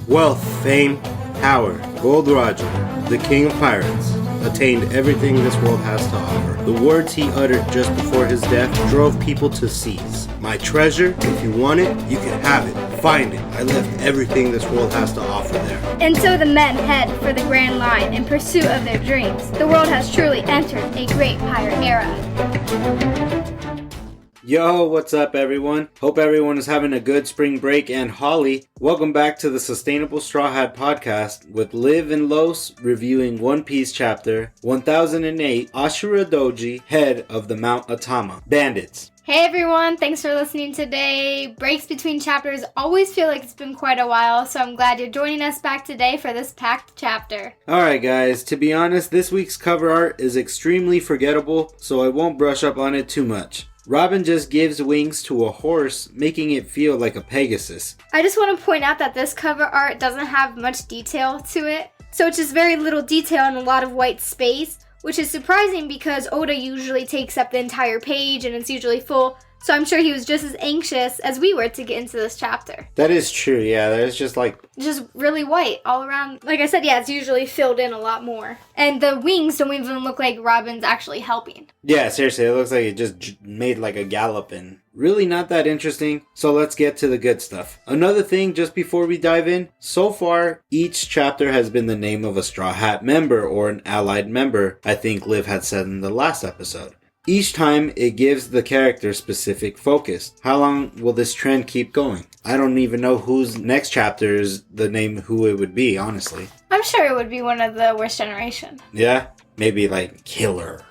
Wealth, fame, power, Gold Roger, the king of pirates, attained everything this world has to offer. The words he uttered just before his death drove people to seize. My treasure, if you want it, you can have it. Find it. I left everything this world has to offer there. And so the men head for the Grand Line in pursuit of their dreams. The world has truly entered a great pirate era. Yo, what's up everyone? Hope everyone is having a good spring break, and Holly, welcome back to the Sustainable Strawhat podcast with Liv and Los reviewing One Piece chapter 1008, Ashura Doji, head of the Mount Atama, Bandits. Hey everyone, thanks for listening today. Breaks between chapters always feel like it's been quite a while, so I'm glad you're joining us back today for this packed chapter. Alright guys, to be honest, this week's cover art is extremely forgettable, so I won't brush up on it too much. Robin just gives wings to a horse, making it feel like a Pegasus. I just want to point out that this cover art doesn't have much detail to it, so it's just very little detail and a lot of white space, which is surprising because Oda usually takes up the entire page and it's usually full, so I'm sure he was just as anxious as we were to get into this chapter. That is true, yeah, there's just really white all around. Like I said, yeah, it's usually filled in a lot more. And the wings don't even look like Robin's actually helping. Yeah, seriously, it looks like it just made like a galloping. Really not that interesting, so let's get to the good stuff. Another thing just before we dive in, so far each chapter has been the name of a Straw Hat member or an allied member, I think Liv had said in the last episode. Each time it gives the character specific focus. How long will this trend keep going? I don't even know whose next chapter is the name who it would be, honestly. I'm sure it would be one of the Worst Generation. Yeah? Maybe like Killer.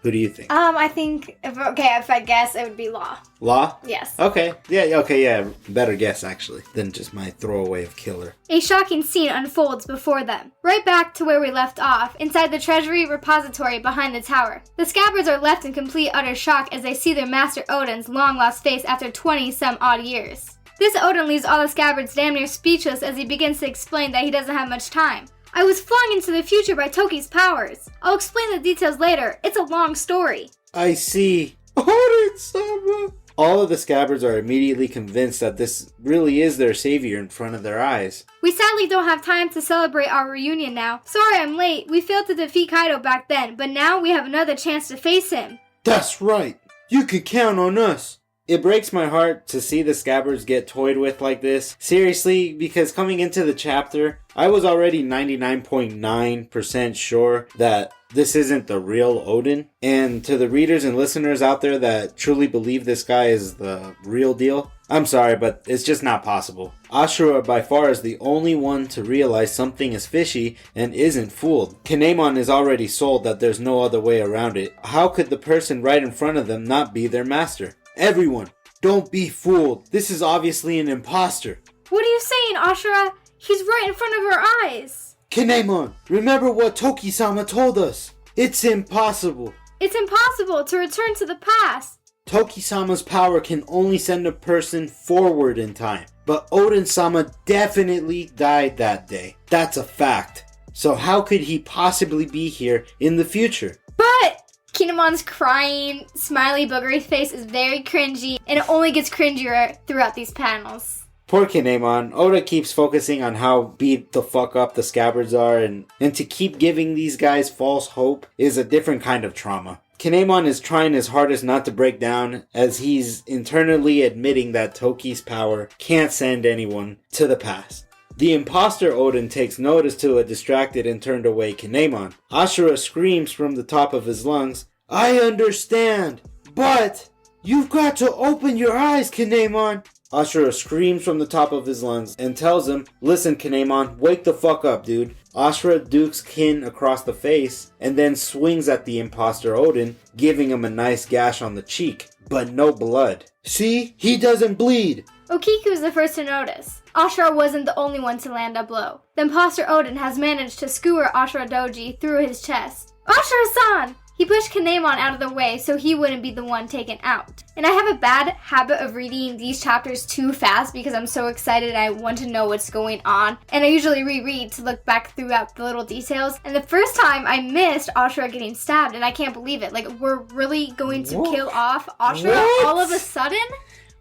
Who do you think? I think, if I guess, it would be Law. Law? Yes. Okay. Yeah. Better guess, actually, than just my throwaway of Killer. A shocking scene unfolds before them. Right back to where we left off, inside the treasury repository behind the tower. The scabbards are left in complete utter shock as they see their master Odin's long-lost face after 20-some-odd years. This Odin leaves all the scabbards damn near speechless as he begins to explain that he doesn't have much time. I was flung into the future by Toki's powers. I'll explain the details later. It's a long story. I see. Odin-sama! All of the scabbards are immediately convinced that this really is their savior in front of their eyes. We sadly don't have time to celebrate our reunion now. Sorry I'm late. We failed to defeat Kaido back then, but now we have another chance to face him. That's right. You can count on us. It breaks my heart to see the scabbards get toyed with like this. Seriously, because coming into the chapter, I was already 99.9% sure that this isn't the real Odin. And to the readers and listeners out there that truly believe this guy is the real deal, I'm sorry, but it's just not possible. Ashura by far is the only one to realize something is fishy and isn't fooled. Kinemon is already sold that there's no other way around it. How could the person right in front of them not be their master? Everyone, don't be fooled. This is obviously an imposter. What are you saying, Ashura? He's right in front of our eyes. Kinemon, remember what Toki-sama told us. It's impossible. It's impossible to return to the past. Toki-sama's power can only send a person forward in time. But Odin-sama definitely died that day. That's a fact. So how could he possibly be here in the future? But Kinemon's crying, smiley, boogery face is very cringy, and it only gets cringier throughout these panels. Poor Kinemon. Oda keeps focusing on how beat the fuck up the scabbards are, and to keep giving these guys false hope is a different kind of trauma. Kinemon is trying his hardest not to break down, as he's internally admitting that Toki's power can't send anyone to the past. The imposter Odin takes notice to a distracted and turned away Kinemon. Ashura screams from the top of his lungs, I understand, but you've got to open your eyes, Kinemon. Ashura screams from the top of his lungs and tells him, listen Kinemon, wake the fuck up, dude. Ashura dukes Kin across the face and then swings at the imposter Odin, giving him a nice gash on the cheek, but no blood. See? He doesn't bleed. Okiku is the first to notice. Ashura wasn't the only one to land a blow. The imposter Odin has managed to skewer Ashura Doji through his chest. Ashura-san! He pushed Kinemon out of the way so he wouldn't be the one taken out. And I have a bad habit of reading these chapters too fast because I'm so excited and I want to know what's going on. And I usually reread to look back throughout the little details. And the first time I missed Ashura getting stabbed and I can't believe it. Like, we're really going to kill off Ashura all of a sudden?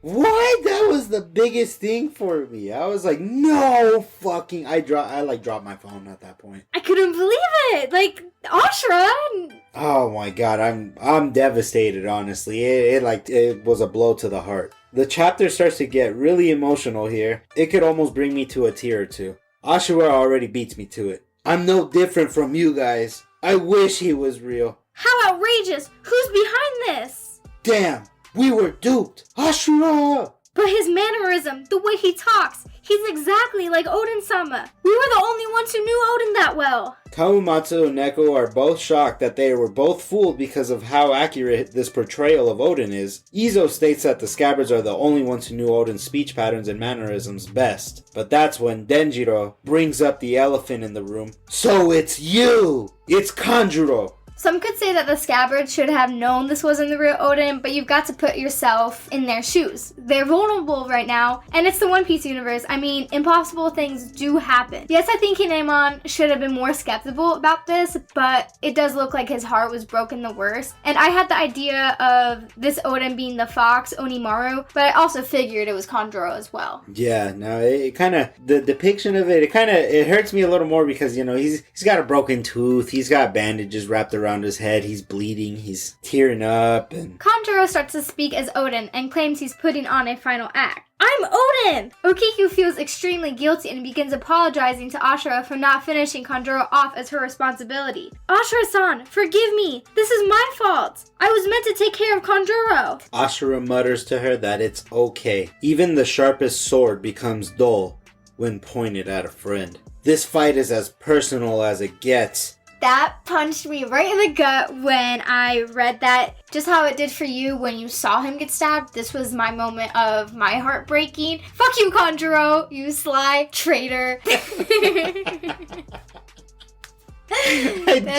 What? That was the biggest thing for me. I was like, no fucking. I dropped my phone at that point. I couldn't believe it. Like, Ashura. Oh my god, I'm devastated. Honestly, it was a blow to the heart. The chapter starts to get really emotional here. It could almost bring me to a tear or two. Ashura already beats me to it. I'm no different from you guys. I wish he was real. How outrageous! Who's behind this? Damn, we were duped. Ashura! But his mannerism, the way he talks, he's exactly like Odin-sama. We were the only ones who knew Odin that well. Kawamatsu and Neko are both shocked that they were both fooled because of how accurate this portrayal of Odin is. Izo states that the Scabbards are the only ones who knew Odin's speech patterns and mannerisms best. But that's when Denjiro brings up the elephant in the room. So it's you! It's Kanjuro! Some could say that the Scabbards should have known this wasn't the real Odin, but you've got to put yourself in their shoes. They're vulnerable right now, and it's the One Piece universe. I mean, impossible things do happen. Yes, I think Kinemon should have been more skeptical about this, but it does look like his heart was broken the worst. And I had the idea of this Odin being the fox, Onimaru, but I also figured it was Kanjuro as well. Yeah, no, it kind of, the depiction of it, it hurts me a little more because, you know, he's got a broken tooth, he's got bandages wrapped around his head, he's bleeding, he's tearing up, and Kanjuro starts to speak as Odin and claims he's putting on a final act. I'm Odin! Okiku feels extremely guilty and begins apologizing to Ashura for not finishing Kanjuro off as her responsibility. Ashura-san, forgive me. This is my fault. I was meant to take care of Kanjuro. Ashura mutters to her that it's okay. Even the sharpest sword becomes dull when pointed at a friend. This fight is as personal as it gets. That punched me right in the gut when I read that. Just how it did for you when you saw him get stabbed. This was my moment of my heart breaking. Fuck you, Kanjuro, you sly traitor. That's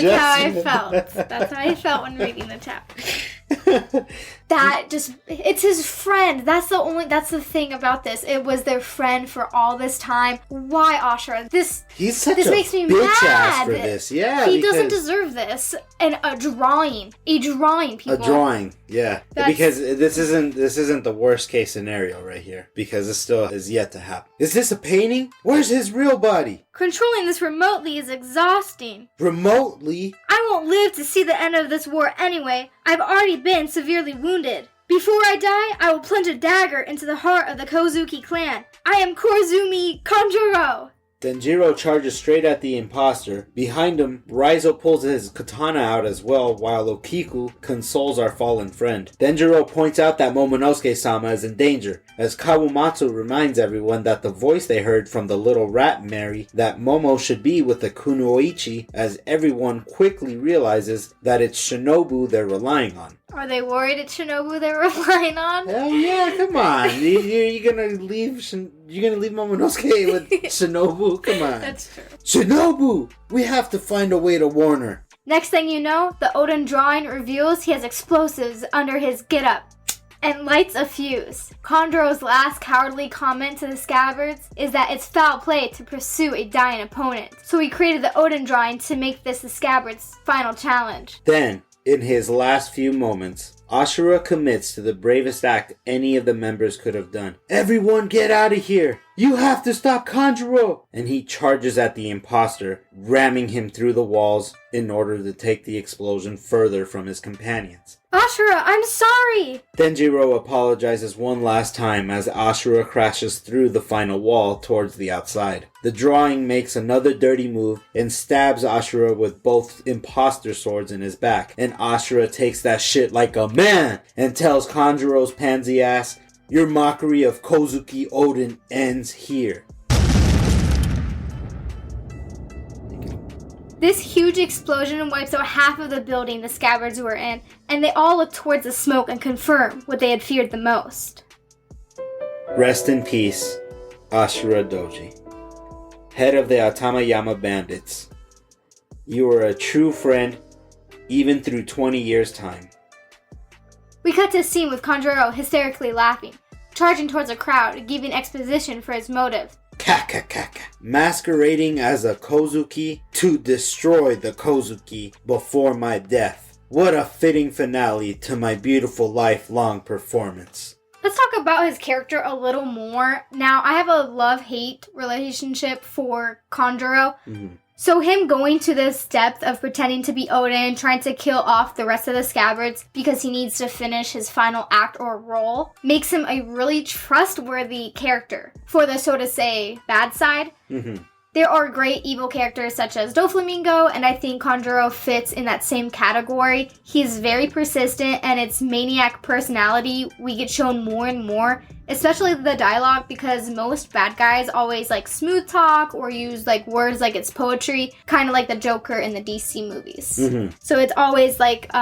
how I felt. That's how I felt when reading the chapter. It's his friend. That's the thing about this. It was their friend for all this time. Why, Ashura? He's such this a makes me bitch mad. ass for this. Yeah, he doesn't deserve this. And a drawing, people. A drawing, yeah. Because this isn't the worst case scenario right here. Because this still is yet to happen. Is this a painting? Where's his real body? Controlling this remotely is exhausting. Remotely? I won't live to see the end of this war anyway. I've already been severely wounded. Before I die, I will plunge a dagger into the heart of the Kozuki clan. I am Koizumi Kanjuro. Denjiro charges straight at the imposter. Behind him, Raizo pulls his katana out as well, while Okiku consoles our fallen friend. Denjiro points out that Momonosuke-sama is in danger, as Kawamatsu reminds everyone that the voice they heard from the little rat Mary, that Momo should be with the Kunoichi, as everyone quickly realizes that it's Shinobu they're relying on. Are they worried it's Shinobu they're relying on? Hell yeah, come on. You're gonna leave Momonosuke with Shinobu? Come on. That's true. Shinobu! We have to find a way to warn her. Next thing you know, the Odin drawing reveals he has explosives under his getup and lights a fuse. Kanjuro's last cowardly comment to the Scabbards is that it's foul play to pursue a dying opponent. So he created the Odin drawing to make this the Scabbards' final challenge. Then, in his last few moments, Ashura commits to the bravest act any of the members could have done. Everyone get out of here! You have to stop Kanjuro! And he charges at the imposter, ramming him through the walls in order to take the explosion further from his companions. Ashura, I'm sorry! Denjiro apologizes one last time as Ashura crashes through the final wall towards the outside. The drawing makes another dirty move and stabs Ashura with both imposter swords in his back. And Ashura takes that shit like a man and tells Kanjuro's pansy ass, "Your mockery of Kozuki Odin ends here." This huge explosion wipes out half of the building the Scabbards were in, and they all look towards the smoke and confirm what they had feared the most. Rest in peace, Ashura Doji, head of the Atama Bandits. You were a true friend, even through 20 years' time. We cut to a scene with Kanjuro hysterically laughing, charging towards a crowd, giving exposition for his motive. Kakakaka. Masquerading as a Kozuki to destroy the Kozuki before my death. What a fitting finale to my beautiful lifelong performance. Let's talk about his character a little more. Now, I have a love-hate relationship for Kanjuro. Mm-hmm. So him going to this depth of pretending to be Odin, trying to kill off the rest of the scabbards because he needs to finish his final act or role, makes him a really trustworthy character for the, so to say, bad side. Mm-hmm. There are great evil characters such as Doflamingo, and I think Kanjuro fits in that same category. He's very persistent, and its maniac personality we get shown more and more, especially the dialogue, because most bad guys always like smooth talk or use like words like it's poetry, kind of like the Joker in the DC movies. Mm-hmm. So it's always like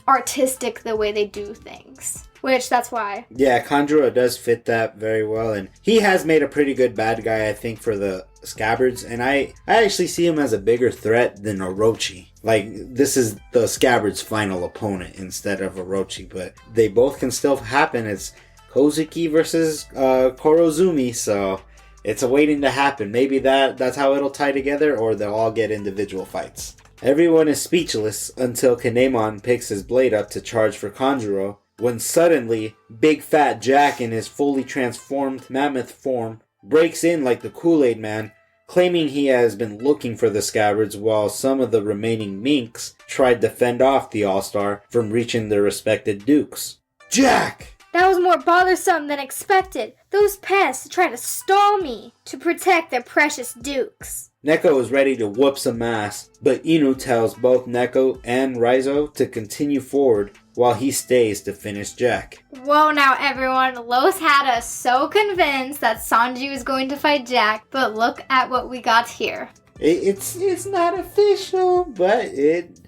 artistic the way they do things. Which, that's why. Yeah, Kanjuro does fit that very well, and he has made a pretty good bad guy, I think, for the Scabbards, and I actually see him as a bigger threat than Orochi. Like, this is the Scabbards' final opponent instead of Orochi, but they both can still happen. It's Kozuki versus Korozumi, so it's waiting to happen. Maybe that's how it'll tie together, or they'll all get individual fights. Everyone is speechless until Kinemon picks his blade up to charge for Kanjuro, when suddenly, Big Fat Jack in his fully transformed mammoth form breaks in like the Kool-Aid Man, claiming he has been looking for the Scabbards while some of the remaining minks tried to fend off the All-Star from reaching their respected dukes. Jack! That was more bothersome than expected. Those pests try to stall me to protect their precious dukes. Neko is ready to whoop some ass, but Inu tells both Neko and Raizo to continue forward while he stays to finish Jack. Whoa now everyone, Los had us so convinced that Sanji was going to fight Jack, but look at what we got here. It's not official, but it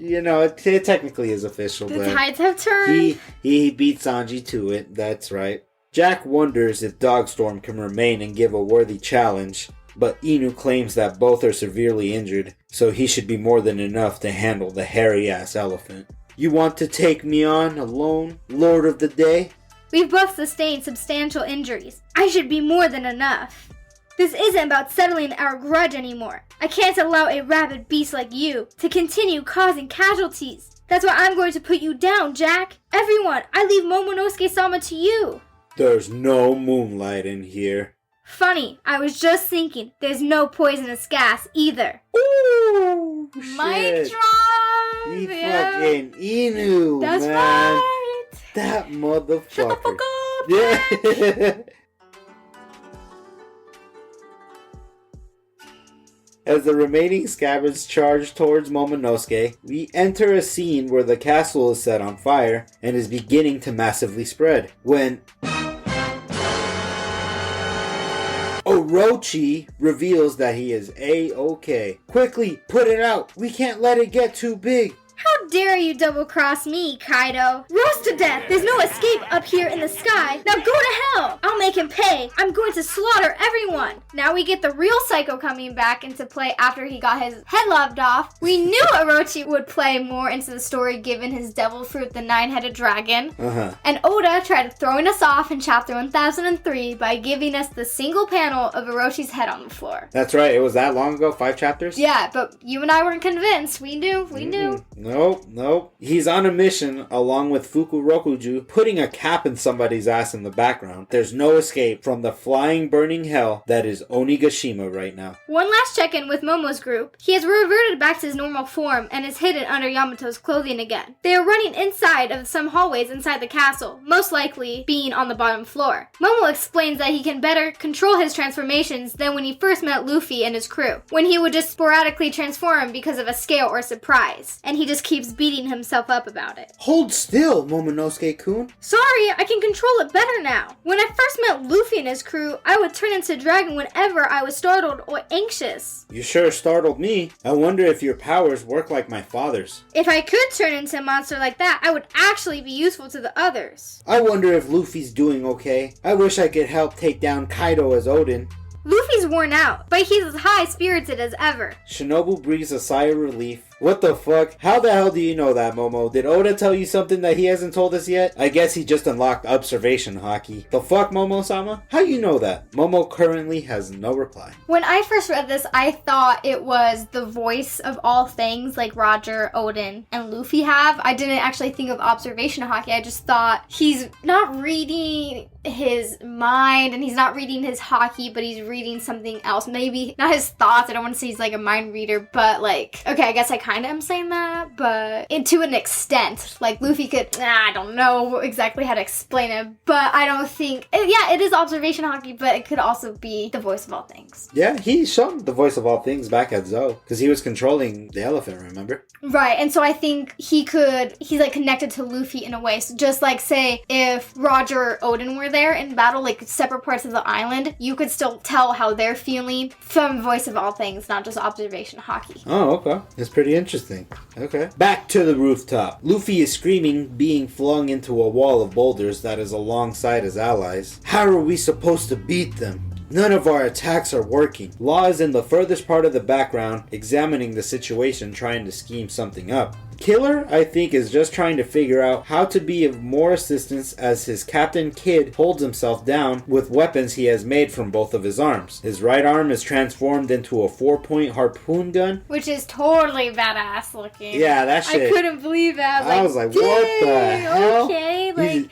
technically is official. The but tides have turned. He beat Sanji to it, that's right. Jack wonders if Dogstorm can remain and give a worthy challenge, but Inu claims that both are severely injured, so he should be more than enough to handle the hairy-ass elephant. You want to take me on alone, Lord of the Day? We've both sustained substantial injuries. I should be more than enough. This isn't about settling our grudge anymore. I can't allow a rabid beast like you to continue causing casualties. That's why I'm going to put you down, Jack. Everyone, I leave Momonosuke-sama to you. There's no moonlight in here. Funny, I was just thinking, there's no poisonous gas either. Ooh, Mic shit. drop! He Yeah. fucking Inu, That's man. right! That motherfucker. Shut the fuck up! Yeah. As the remaining Scabbards charge towards Momonosuke, we enter a scene where the castle is set on fire and is beginning to massively spread. When Orochi reveals that he is A-OK. Quickly, put it out! We can't let it get too big! How dare you double-cross me, Kaido? Roast to death! There's no escape up here in the sky! Now go to hell! I'll make him pay! I'm going to slaughter everyone! Now we get the real Psycho coming back into play after he got his head lopped off. We knew Orochi would play more into the story given his devil fruit, the nine-headed dragon. And Oda tried throwing us off in chapter 1003 by giving us the single panel of Orochi's head on the floor. That's right, it was that long ago? 5 chapters? Yeah, but you and I weren't convinced. We knew. Nope. He's on a mission along with Fukurokuju, putting a cap in somebody's ass in the background. There's no escape from the flying, burning hell that is Onigashima right now. One last check-in with Momo's group. He has reverted back to his normal form and is hidden under Yamato's clothing again. They are running inside of some hallways inside the castle, most likely being on the bottom floor. Momo explains that he can better control his transformations than when he first met Luffy and his crew, when he would just sporadically transform because of a scale or surprise, and he just keeps beating himself up about it. Hold still, Momonosuke-kun. Sorry, I can control it better now. When I first met Luffy and his crew, I would turn into a dragon whenever I was startled or anxious. You sure startled me. I wonder if your powers work like my father's. If I could turn into a monster like that, I would actually be useful to the others. I wonder if Luffy's doing okay. I wish I could help take down Kaido as Odin. Luffy's worn out, but he's as high-spirited as ever. Shinobu breathes a sigh of relief. What the fuck? How the hell do you know that, Momo? Did Oda tell you something that he hasn't told us yet? I guess he just unlocked observation haki. The fuck, Momo-sama? How you know that? Momo currently has no reply. When I first read this, I thought it was the voice of all things like Roger, Odin, and Luffy have. I didn't actually think of observation haki. I just thought he's not reading his mind and he's not reading his haki, but he's reading something else. Maybe not his thoughts. I don't want to say he's like a mind reader, but like, okay, I guess I kind of am saying that, but to an extent. Like Luffy could, I don't know exactly how to explain it, but I don't think, yeah, it is observation haki, but it could also be the voice of all things. Yeah, he showed the voice of all things back at Zou, because he was controlling the elephant, remember? Right, and so I think he's like connected to Luffy in a way. So just like say if Roger or Odin were there in battle, like separate parts of the island, you could still tell how they're feeling from voice of all things, not just observation haki. Oh, okay. That's pretty interesting. Okay. Back to the rooftop. Luffy is screaming, being flung into a wall of boulders that is alongside his allies. How are we supposed to beat them? None of our attacks are working. Law is in the furthest part of the background, examining the situation, trying to scheme something up. Killer, I think, is just trying to figure out how to be of more assistance as his Captain Kid holds himself down with weapons he has made from both of his arms. His right arm is transformed into a 4-point harpoon gun. Which is totally badass looking. Yeah, that shit. I couldn't believe that. I was like, what the hell? Okay, like,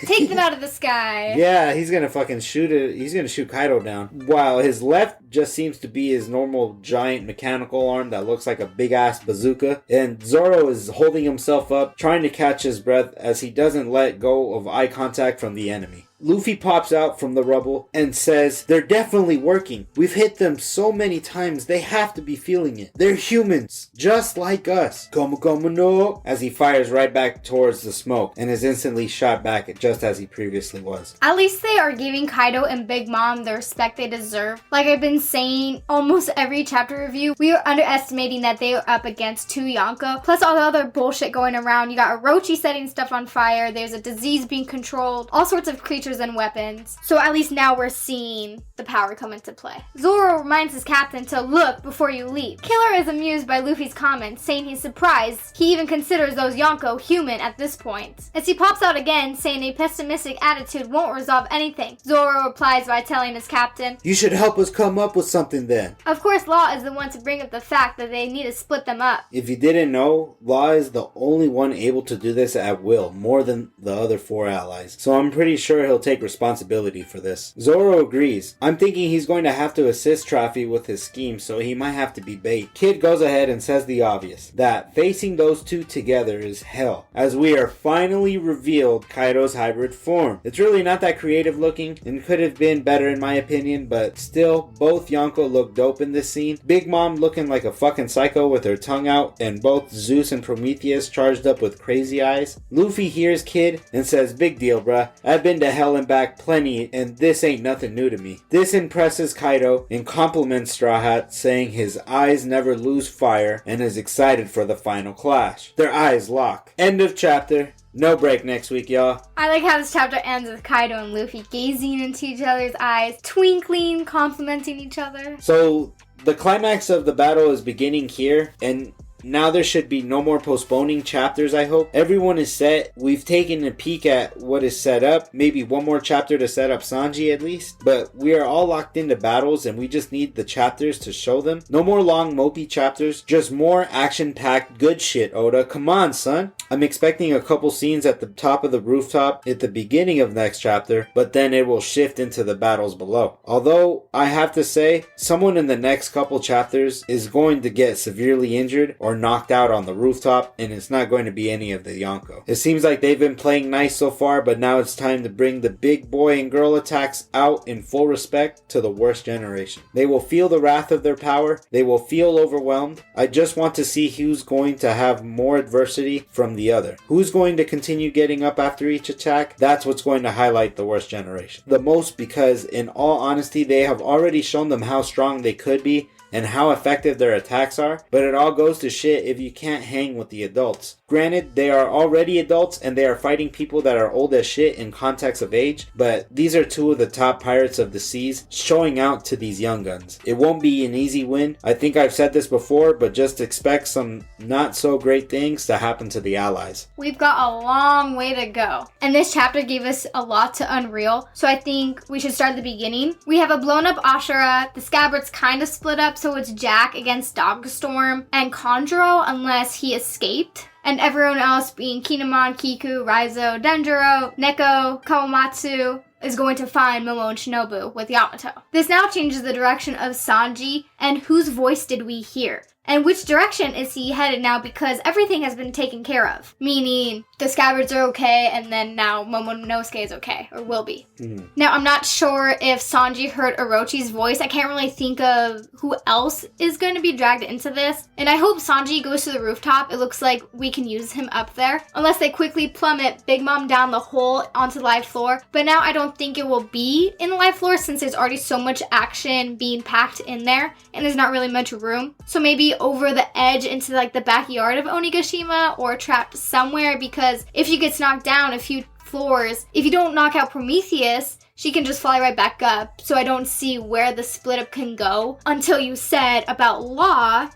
take them out of the sky. Yeah, he's gonna fucking shoot it. He's gonna shoot Kaido down. While his left just seems to be his normal giant mechanical arm that looks like a big ass bazooka. And Zoro is holding himself up, trying to catch his breath as he doesn't let go of eye contact from the enemy. Luffy pops out from the rubble and says, they're definitely working. We've hit them so many times, they have to be feeling it. They're humans, just like us. Como como no. As he fires right back towards the smoke and is instantly shot back just as he previously was. At least they are giving Kaido and Big Mom the respect they deserve. Like I've been saying almost every chapter review, we are underestimating that they are up against 2 Yonko. Plus all the other bullshit going around. You got Orochi setting stuff on fire, there's a disease being controlled, all sorts of creatures and weapons. So at least now we're seeing the power come into play. Zoro reminds his captain to look before you leap. Killer is amused by Luffy's comments, saying he's surprised he even considers those Yonko human at this point. As he pops out again, saying a pessimistic attitude won't resolve anything, Zoro replies by telling his captain, you should help us come up with something then. Of course, Law is the one to bring up the fact that they need to split them up. If you didn't know, Law is the only one able to do this at will, more than the other 4 allies. So I'm pretty sure he'll take responsibility for this. Zoro agrees. I'm thinking he's going to have to assist Traffy with his scheme, so he might have to be bait. Kid goes ahead and says the obvious, that facing those 2 together is hell, as we are finally revealed Kaido's hybrid form. It's really not that creative looking, and could have been better in my opinion, but still, both Yonko look dope in this scene. Big Mom looking like a fucking psycho with her tongue out, and both Zeus and Prometheus charged up with crazy eyes. Luffy hears Kid and says, big deal bruh, I've been to hell and back plenty and this ain't nothing new to me. This impresses Kaido and compliments Straw Hat, saying his eyes never lose fire and is excited for the final clash. Their eyes lock. End of chapter. No break next week, y'all. I like how this chapter ends with Kaido and Luffy gazing into each other's eyes, twinkling, complimenting each other. So the climax of the battle is beginning here, and now there should be no more postponing chapters, I hope. Everyone is set. We've taken a peek at what is set up. Maybe one more chapter to set up Sanji at least. But we are all locked into battles and we just need the chapters to show them. No more long mopey chapters. Just more action-packed good shit, Oda. Come on, son. I'm expecting a couple scenes at the top of the rooftop at the beginning of next chapter, but then it will shift into the battles below. Although, I have to say, someone in the next couple chapters is going to get severely injured or knocked out on the rooftop, and it's not going to be any of the Yonko. It seems like they've been playing nice so far, but now it's time to bring the big boy and girl attacks out in full respect to the worst generation. They will feel the wrath of their power. They will feel overwhelmed. I just want to see who's going to have more adversity from the other. Who's going to continue getting up after each attack? That's what's going to highlight the worst generation the most, because in all honesty, they have already shown them how strong they could be, and how effective their attacks are, but it all goes to shit if you can't hang with the adults. Granted, they are already adults and they are fighting people that are old as shit in context of age, but these are two of the top pirates of the seas showing out to these young guns. It won't be an easy win. I think I've said this before, but just expect some not so great things to happen to the allies. We've got a long way to go. And this chapter gave us a lot to unreal, so I think we should start at the beginning. We have a blown up Ashura, the Scabbards kind of split up, so it's Jack against Dogstorm and Conjuro unless he escaped. And everyone else being Kinemon, Kiku, Raizo, Denjiro, Neko, Kawamatsu is going to find Momo and Shinobu with Yamato. This now changes the direction of Sanji, and whose voice did we hear? And which direction is he headed now, because everything has been taken care of? Meaning, the Scabbards are okay, and then now Momonosuke is okay, or will be. Now, I'm not sure if Sanji heard Orochi's voice. I can't really think of who else is going to be dragged into this. And I hope Sanji goes to the rooftop. It looks like we can use him up there. Unless they quickly plummet Big Mom down the hole onto the live floor. But now I don't think it will be in the live floor, since there's already so much action being packed in there, and there's not really much room. So maybe over the edge into like the backyard of Onigashima, or trapped somewhere, because if she gets knocked down a few floors, if you don't knock out Prometheus, she can just fly right back up. So I don't see where the split up can go until you said about Law.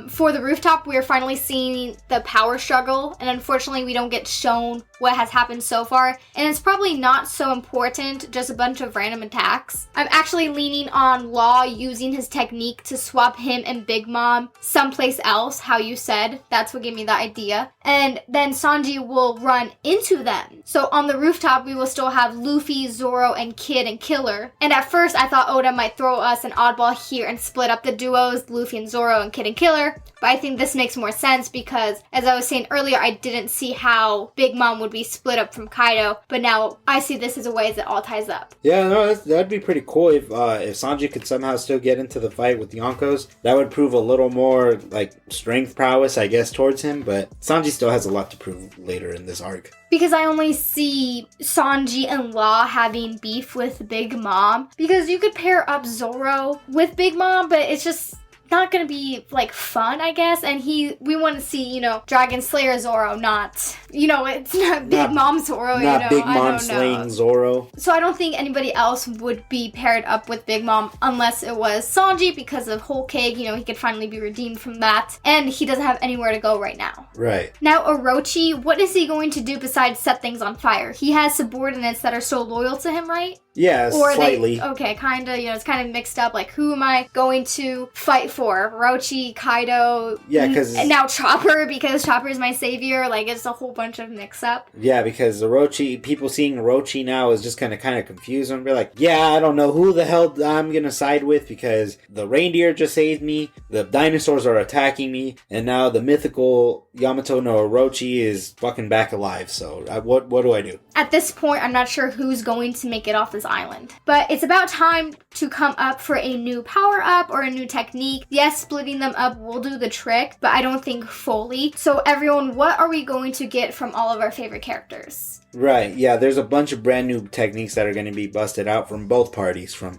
For the rooftop, we're finally seeing the power struggle, and unfortunately we don't get shown what has happened so far, and it's probably not so important, just a bunch of random attacks. I'm actually leaning on Law using his technique to swap him and Big Mom someplace else, how you said. That's what gave me the idea. And then Sanji will run into them. So on the rooftop, we will still have Luffy, Zoro, and Kid and Killer. And at first, I thought Oda might throw us an oddball here and split up the duos, Luffy and Zoro and Kid and Killer. But I think this makes more sense because, as I was saying earlier, I didn't see how Big Mom would be split up from Kaido. But now I see this as a way that all ties up. Yeah, no, that'd be pretty cool if Sanji could somehow still get into the fight with Yonkos. That would prove a little more, like, strength prowess, I guess, towards him. But Sanji still has a lot to prove later in this arc. Because I only see Sanji and Law having beef with Big Mom. Because you could pair up Zoro with Big Mom, but it's just not gonna be like fun, I guess. And we want to see, Dragon Slayer Zoro, not, it's not Big Mom Zoro, not Big Mom slaying Zoro. So I don't think anybody else would be paired up with Big Mom unless it was Sanji because of Whole Cake. He could finally be redeemed from that, and he doesn't have anywhere to go right now. Right. Now Orochi, what is he going to do besides set things on fire? He has subordinates that are so loyal to him, right? Yeah, slightly. Okay, kind of, it's kind of mixed up. Like, who am I going to fight for? Orochi, Kaido, and now Chopper, because Chopper is my savior. Like, it's a whole bunch of mix-up. Yeah, because Orochi, people seeing Orochi now is just gonna kind of confuse them. Be like, yeah, I don't know who the hell I'm gonna side with because the reindeer just saved me, the dinosaurs are attacking me, and now the mythical Yamato no Orochi is fucking back alive. So, what do I do? At this point, I'm not sure who's going to make it off this island. But it's about time to come up for a new power-up or a new technique. Yes, splitting them up will do the trick, but I don't think fully. So everyone, what are we going to get from all of our favorite characters? Right, yeah, there's a bunch of brand new techniques that are going to be busted out from both parties. From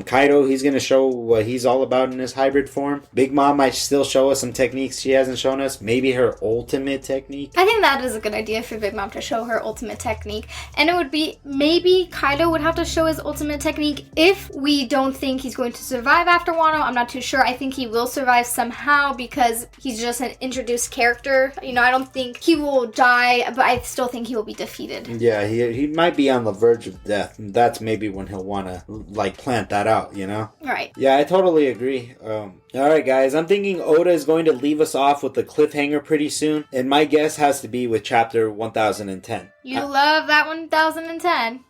Kaido, he's going to show what he's all about in his hybrid form. Big Mom might still show us some techniques she hasn't shown us. Maybe her ultimate technique. I think that is a good idea for Big Mom to show her ultimate technique. And it would be, maybe Kaido would have to show his ultimate technique if we don't think he's going to survive after Wano. I'm not too sure. I think he will survive somehow because he's just an introduced character. I don't think he will die, but I still think he will be defeated. Yeah, he might be on the verge of death. And that's maybe when he'll want to, plant that out, Right. Yeah, I totally agree. Alright guys, I'm thinking Oda is going to leave us off with a cliffhanger pretty soon, and my guess has to be with chapter 1010. You love that 1010.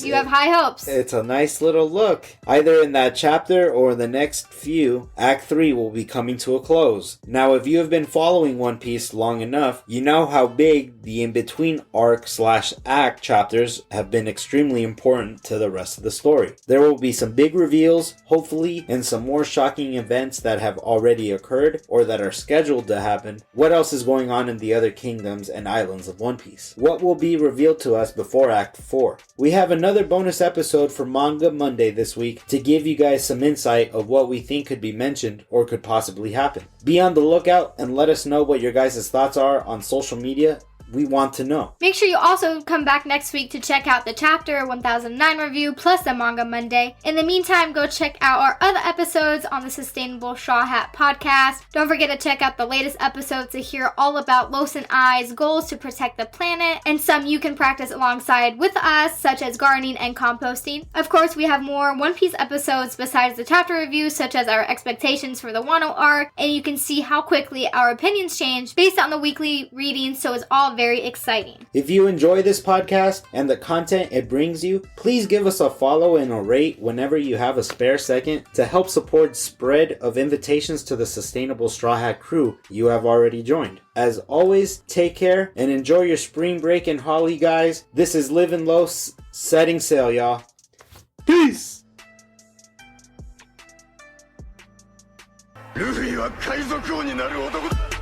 You have high hopes. It's a nice little look. Either in that chapter or in the next few, Act 3 will be coming to a close. Now, if you have been following One Piece long enough, you know how big the in-between arc/act chapters have been extremely important to the rest of the story. There will be some big reveals, hopefully, and some more shocking events that have already occurred or that are scheduled to happen. What else is going on in the other kingdoms and islands of One Piece? What will be revealed to us before Act 4. We have another bonus episode for Manga Monday this week to give you guys some insight of what we think could be mentioned or could possibly happen. Be on the lookout and let us know what your guys' thoughts are on social media. We want to know. Make sure you also come back next week to check out the Chapter 1009 review plus the Manga Monday. In the meantime, go check out our other episodes on the Sustainable Strawhat podcast. Don't forget to check out the latest episodes to hear all about Los and I's goals to protect the planet, and some you can practice alongside with us, such as gardening and composting. Of course, we have more One Piece episodes besides the chapter reviews, such as our expectations for the Wano arc, and you can see how quickly our opinions change based on the weekly readings, so it's all very exciting. If you enjoy this podcast and the content it brings you, please give us a follow and a rate whenever you have a spare second to help support spread of invitations to the Sustainable Strawhat crew you have already joined. As always, take care and enjoy your spring break in Holly, guys. This is Living Low, setting sail, y'all. Peace! ルフィは海賊王になる男だ